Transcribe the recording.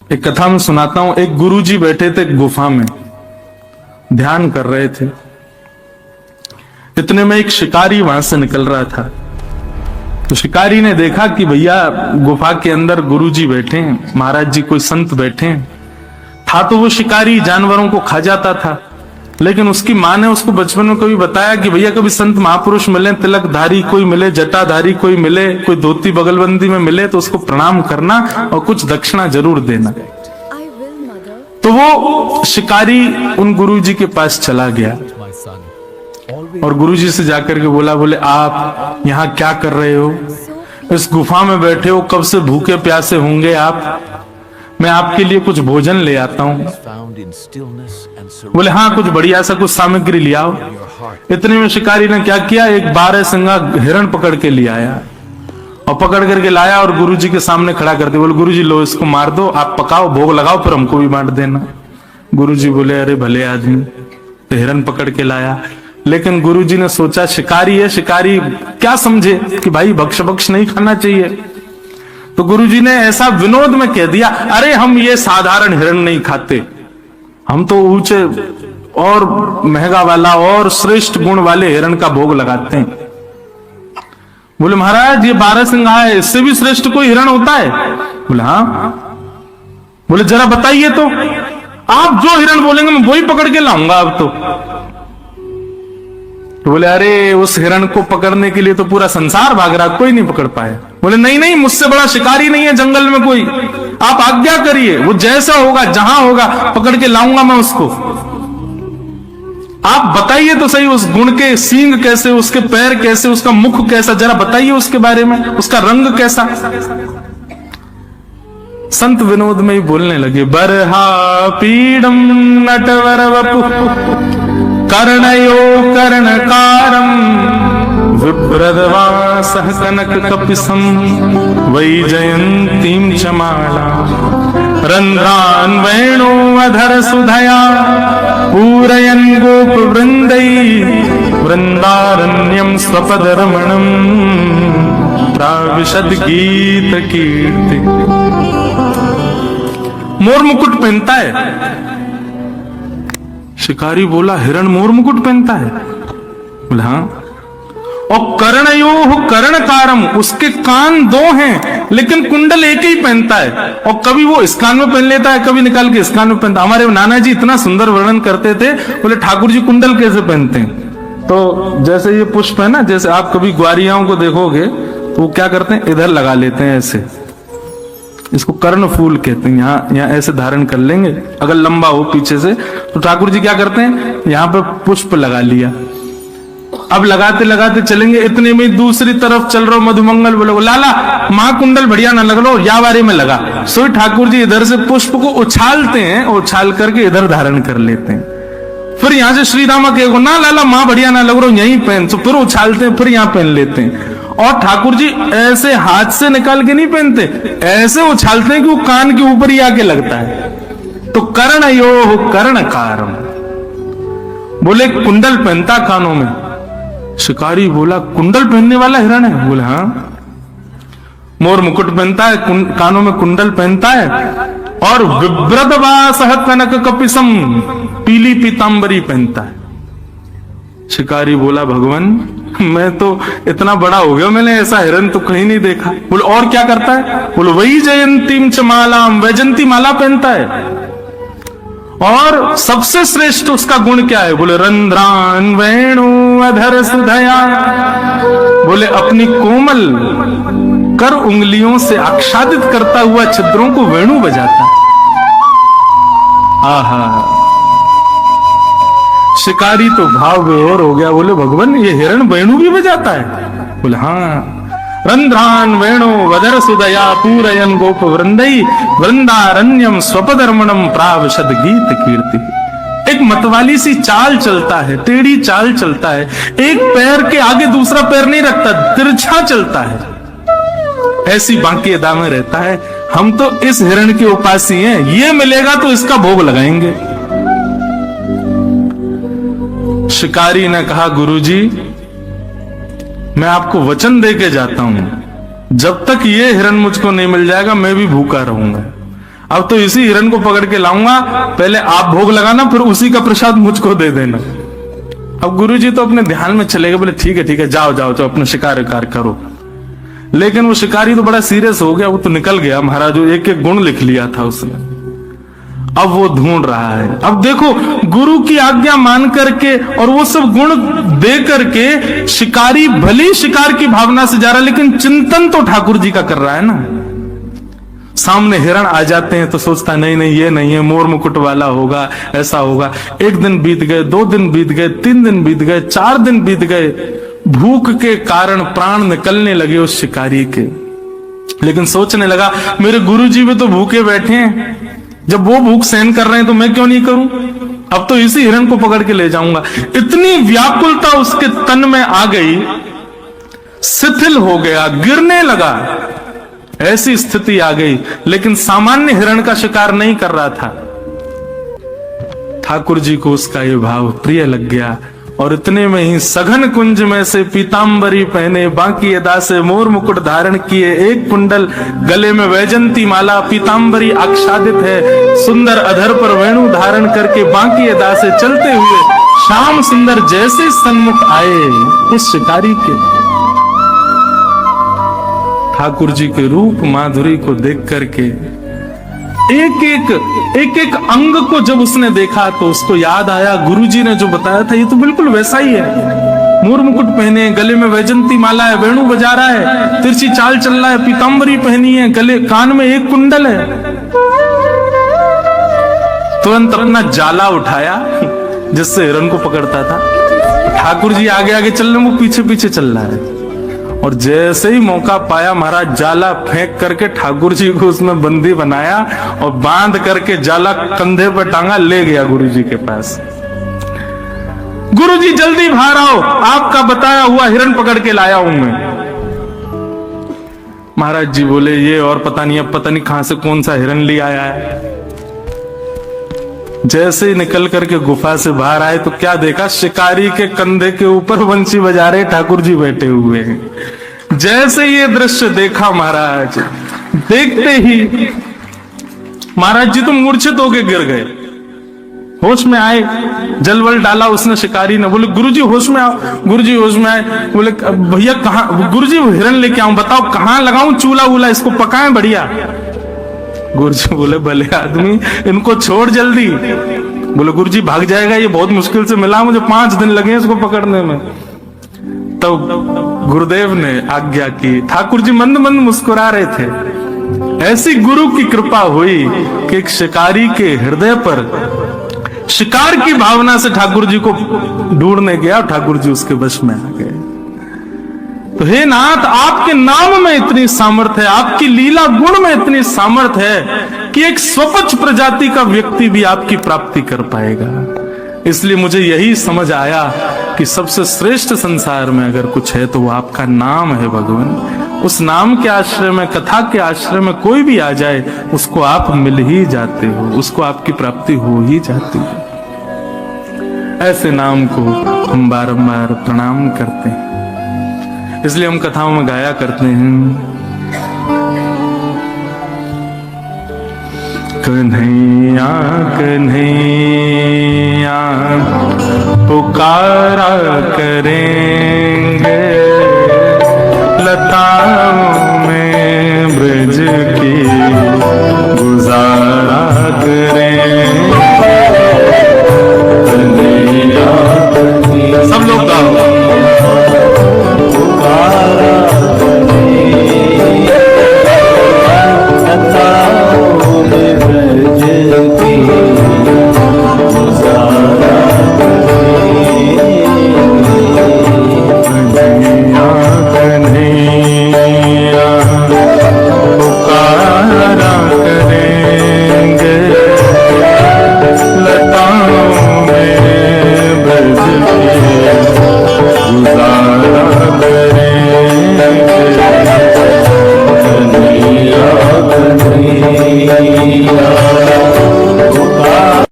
एक कथा में सुनाता हूं। एक गुरुजी बैठे थे गुफा में, ध्यान कर रहे थे। इतने में एक शिकारी वहां से निकल रहा था। तो शिकारी ने देखा कि भैया गुफा के अंदर गुरुजी बैठे हैं, महाराज जी कोई संत बैठे हैं। था तो वो शिकारी जानवरों को खा जाता था, लेकिन उसकी माँ ने उसको बचपन में कभी बताया कि भैया कभी संत महापुरुष मिले, तिलकधारी कोई मिले, जटाधारी कोई मिले, कोई धोती बगलबंदी में मिले तो उसको प्रणाम करना और कुछ दक्षिणा जरूर देना। तो वो शिकारी उन गुरुजी के पास चला गया और गुरुजी से जाकर के बोले आप यहाँ क्या कर रहे हो? इस गुफा में बैठे हो, कब से भूखे प्यासे होंगे आप? मैं आपके लिए कुछ भोजन ले आता हूं। बोले हाँ, कुछ बढ़िया सा कुछ सामग्री ले आओ। इतने में शिकारी ने क्या किया, एक 12 सिंगा हिरण पकड़ के ले आया और पकड़ करके लाया और गुरुजी के सामने खड़ा कर दिया। बोले गुरुजी लो इसको मार दो, आप पकाओ, भोग लगाओ, फिर हमको भी बांट देना। गुरुजी बोले अरे भले आदमी, तो हिरण पकड़ के लाया। लेकिन गुरुजी ने सोचा शिकारी है, शिकारी क्या समझे कि भाई भक्ष भक्ष नहीं खाना चाहिए। तो गुरुजी ने ऐसा विनोद में कह दिया, अरे हम ये साधारण हिरण नहीं खाते, हम तो ऊंचे और महंगा वाला और श्रेष्ठ गुण वाले हिरण का भोग लगाते हैं। बोले महाराज ये 12 सिंगा है, इससे भी श्रेष्ठ कोई हिरण होता है? बोले हाँ। बोले जरा बताइए तो, आप जो हिरण बोलेंगे मैं वही पकड़ के लाऊंगा अब तो बोले अरे उस हिरण को पकड़ने के लिए तो पूरा संसार भाग रहा, कोई नहीं पकड़ पाया। बोले नहीं नहीं, मुझसे बड़ा शिकारी नहीं है जंगल में कोई, आप आज्ञा करिए, वो जैसा होगा जहां होगा पकड़ के लाऊंगा मैं उसको। आप बताइए तो सही, उस गुण के सींग कैसे, उसके पैर कैसे, उसका मुख कैसा, जरा बताइए उसके बारे में, उसका रंग कैसा। संत विनोद में ही बोलने लगे, बरहा पीडम नटवर वपु कर्णयो कर्णकारम विभ्रदवासः कनक कपिसं वैजयन्तीं च माला रन्ध्रान् वेणोऽधर सुधया पूरयन् गोपवृन्दै वृन्दारण्यं स्वपदरमणं प्राविशद गीत कीर्ति। मोर मुकुट पहनता है। शिकारी बोला हिरण मोर मुकुट पहनता है? बोला हाँ। और कर्णयोः कर्णकारम, उसके कान 2 हैं लेकिन कुंडल एक ही पहनता है, और कभी वो इस कान में पहन लेता है, कभी निकाल के इस कान में पहनता है। हमारे नाना जी इतना सुंदर वर्णन करते थे, बोले ठाकुर जी कुंडल कैसे पहनते हैं? तो जैसे ये पुष्प है ना, जैसे आप कभी ग्वारियाओं को देखोगे तो वो क्या करते हैं, इधर लगा लेते हैं ऐसे, इसको कर्ण फूल कहते हैं। यहाँ ऐसे धारण कर लेंगे, अगर लंबा हो पीछे से, तो ठाकुर जी क्या करते हैं, यहाँ पे पुष्प लगा लिया। अब लगाते लगाते चलेंगे, इतने में दूसरी तरफ चल रहा मधुमंगल बोलो लाला महाकुंडल बढ़िया ना लग लो, या बारे में लगा। सो ठाकुर जी इधर से पुष्प को उछालते हैं, उछाल करके इधर धारण कर लेते हैं। फिर यहाँ से श्री रामा कहेगा ना लाला माँ बढ़िया ना लग रहा, यहीं पहन, तो फिर उछालते हैं, फिर यहाँ पहन लेते हैं। और ठाकुर जी ऐसे हाथ से निकाल के नहीं पहनते, ऐसे उछालते हैं कि वो कान के ऊपर ही आके लगता है। तो कर्णयोः कर्णकारम, बोले कुंडल पहनता कानों में। शिकारी बोला कुंडल पहनने वाला हिरण है? बोले हाँ। मोर मुकुट पहनता है, कानों में कुंडल पहनता है, और विभ्रदवासः कनक कपिसम, पीली पीतांबरी पहनता है। शिकारी बोला भगवान मैं तो इतना बड़ा हो गया, मैंने ऐसा हिरण तो कहीं नहीं देखा। बोले और क्या करता है? बोले वही जयंतीम च मालाम, वैजंती माला पहनता है। और सबसे श्रेष्ठ उसका गुण क्या है? बोले रंध्रान वेणु अधर सुधया, बोले अपनी कोमल कर उंगलियों से आच्छादित करता हुआ छिद्रों को वेणु बजाता। आहा, शिकारी तो भाव विभोर हो गया, बोले भगवान ये हिरण वेणु भी बजाता है? बोले हाँ। रंध्रान वेणु वदर सुदया पूरयन गोप वृंदई वृंदारण्यम स्वपदर्मणम प्राविशद गीत कीर्ति। एक मतवाली सी चाल चलता है, टेढ़ी चाल चलता है, एक पैर के आगे दूसरा पैर नहीं रखता, तिरछा चलता है, ऐसी बांकी अदा में रहता है। हम तो इस हिरण के उपासी हैं, ये मिलेगा तो इसका भोग लगाएंगे। शिकारी ने कहा गुरुजी मैं आपको वचन देके जाता हूं, जब तक ये हिरण मुझको नहीं मिल जाएगा मैं भी भूखा रहूंगा। अब तो इसी हिरण को पकड़ के लाऊंगा, पहले आप भोग लगाना, फिर उसी का प्रसाद मुझको दे देना। अब गुरुजी तो अपने ध्यान में चले गए, बोले ठीक है जाओ जाओ जाओ अपना शिकार विकार करो। लेकिन वो शिकारी तो बड़ा सीरियस हो गया, वो तो निकल गया महाराज, एक एक गुण लिख लिया था उसने। अब वो ढूंढ रहा है। अब देखो गुरु की आज्ञा मान करके और वो सब गुण दे करके शिकारी भली शिकार की भावना से जा रहा है, लेकिन चिंतन तो ठाकुर जी का कर रहा है ना। सामने हिरण आ जाते हैं तो सोचता नहीं नहीं ये नहीं है, मोर मुकुट वाला होगा, ऐसा होगा। एक दिन बीत गए, 2 दिन बीत गए, 3 दिन बीत गए, 4 दिन बीत गए। भूख के कारण प्राण निकलने लगे उस शिकारी के, लेकिन सोचने लगा मेरे गुरुजी भी तो भूखे बैठे हैं, जब वो भूख सहन कर रहे हैं तो मैं क्यों नहीं करूं। अब तो इसी हिरण को पकड़ के ले जाऊंगा। इतनी व्याकुलता उसके तन में आ गई, शिथिल हो गया, गिरने लगा, ऐसी स्थिति आ गई। लेकिन सामान्य हिरण का शिकार नहीं कर रहा था। ठाकुर जी को उसका ये भाव प्रिय लग गया, और इतने में ही सघन कुंज में से पीतांबरी पहने, बाकी अदा से मोर मुकुट धारण किए, एक कुंडल गले में वैजंती माला, पीतांबरी आच्छादित है, सुंदर अधर पर वेणु धारण करके बाकी अदा से चलते हुए श्याम सुंदर जैसे सन्मुख आए उस शिकारी के। ठाकुर जी के रूप माधुरी को देख करके एक एक अंग को जब उसने देखा तो उसको याद आया गुरुजी ने जो बताया था, ये तो बिल्कुल वैसा ही है। मोर मुकुट पहने, गले में वैजंती माला है, वेणु बजा रहा है, तिरछी चाल चल रहा है, पीतांबरी पहनी है, गले कान में एक कुंडल है। तुरंत अपना जाला उठाया जिससे हिरण को पकड़ता था। ठाकुर जी आगे आगे चल रहे, वो पीछे पीछे चल रहा है, और जैसे ही मौका पाया महाराज जाला फेंक करके ठाकुर जी को उसमें बंदी बनाया और बांध करके जाला कंधे पर टांगा, ले गया गुरु जी के पास। गुरु जी जल्दी बाहर आओ, आपका बताया हुआ हिरण पकड़ के लाया हूं मैं। महाराज जी बोले ये और पता नहीं, अब पता नहीं कहां से कौन सा हिरण ले आया है। जैसे ही निकल करके गुफा से बाहर आए तो क्या देखा, शिकारी के कंधे के ऊपर बंसी बजा रहे ठाकुर जी बैठे हुए हैं। जैसे ये दृश्य देखा महाराज, देखते ही महाराज जी तो मूर्छित होके गिर गए। होश में आए, जलवल डाला उसने शिकारी ने, बोले गुरुजी होश में आओ। गुरुजी होश में आए, बोले भैया कहाँ, गुरुजी हिरण लेके आऊं, बताओ कहाँ लगाऊं चूल्हा वूल्हा, इसको पकाएं बढ़िया। गुरुजी बोले भले आदमी, इनको छोड़ जल्दी। बोले गुरुजी भाग जाएगा, ये बहुत मुश्किल से मिला, मुझे 5 दिन लगे इसको पकड़ने में। तो गुरुदेव ने आज्ञा की। ठाकुर जी मंद मंद मुस्कुरा रहे थे। ऐसी गुरु की कृपा हुई कि एक शिकारी के हृदय पर शिकार की भावना से ठाकुर जी को ढूंढने गया, ठाकुर जी उसके वश में आ गए। तो हे नाथ, आपके नाम में इतनी सामर्थ्य है, आपकी लीला गुण में इतनी सामर्थ्य है कि एक स्वपच प्रजाति का व्यक्ति भी आपकी प्राप्ति कर पाएगा। इसलिए मुझे यही समझ आया कि सबसे श्रेष्ठ संसार में अगर कुछ है तो वो आपका नाम है भगवान। उस नाम के आश्रय में, कथा के आश्रय में कोई भी आ जाए, उसको आप मिल ही जाते हो, उसको आपकी प्राप्ति हो ही जाती है। ऐसे नाम को हम बारंबार प्रणाम करते हैं, इसलिए हम कथाओं में गाया करते हैं, कन्हैया कन्हैया पुकारा करेंगे, लताओं में ब्रज की गुजारा करेंगे। सब लोग गाओ।